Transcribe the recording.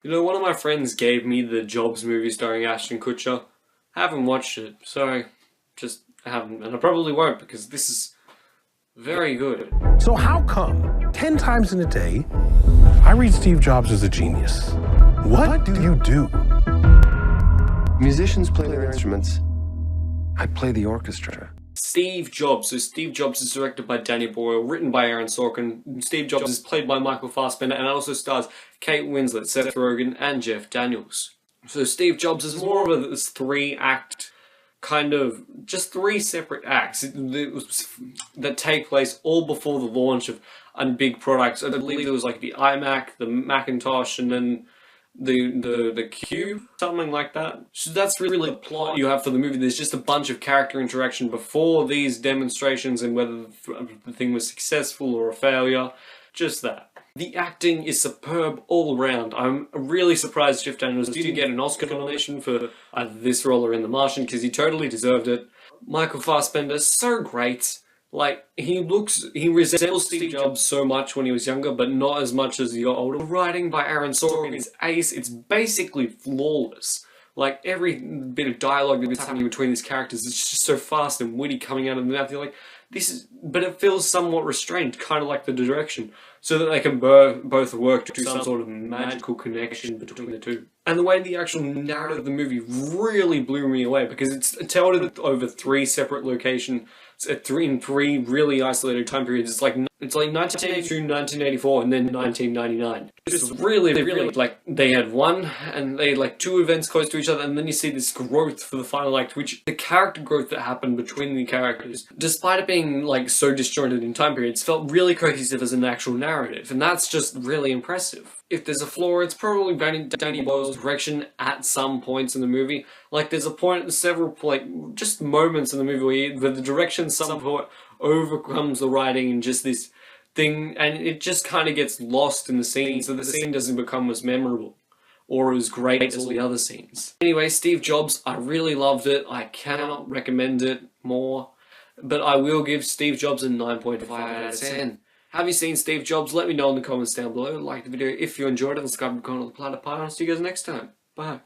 You know, one of my friends gave me the Jobs movie starring Ashton Kutcher. I haven't watched it, so I haven't, and I probably won't because this is very good. So how come 10 times in a day I read Steve Jobs as a genius? What do you do? Musicians play their instruments. I play the orchestra. Steve Jobs. So Steve Jobs is directed by Danny Boyle, written by Aaron Sorkin. Steve Jobs is played by Michael Fassbender, and it also stars Kate Winslet, Seth Rogen, and Jeff Daniels. So Steve Jobs is more of a three-act kind of just three separate acts that take place all before the launch of big products. I believe there was like the iMac, the Macintosh, and then the Cube, something like that. So that's really the plot you have for the movie. There's just a bunch of character interaction before these demonstrations and whether the thing was successful or a failure. Just that. The acting is superb all around. I'm really surprised Jeff Daniels didn't get an Oscar nomination for either this role or in The Martian, because he totally deserved it. Michael Fassbender, so great. Like, he resembles Steve Jobs so much when he was younger, but not as much as he got older. The writing by Aaron Sorkin is ace. It's basically flawless. Like, every bit of dialogue that's happening between these characters is just so fast and witty coming out of the mouth. You're like, but it feels somewhat restrained, kind of like the direction, so that they can both work to some sort of magical connection between the two. And the way the actual narrative of the movie really blew me away, because it's told over three separate locations, in three really isolated time periods. It's like 1982, 1984, and then 1999. It's really, like, they had one, and they had like two events close to each other, and then you see this growth for the final act, which the character growth that happened between the characters, despite it being like so disjointed in time periods, felt really cohesive as an actual narrative, and that's just really impressive. If there's a flaw, it's probably Danny Boyle's direction at some points in the movie. Like, there's a point, several, like, just moments in the movie where the direction somewhat overcomes the writing and just this thing, and it just kind of gets lost in the scene, so the scene doesn't become as memorable or as great as all the other scenes. Anyway, Steve Jobs, I really loved it. I cannot recommend it more, but I will give Steve Jobs a 9.5 out of 10. Have you seen Steve Jobs? Let me know in the comments down below. Like the video if you enjoyed it, and subscribe to the channel. See you guys next time. Bye.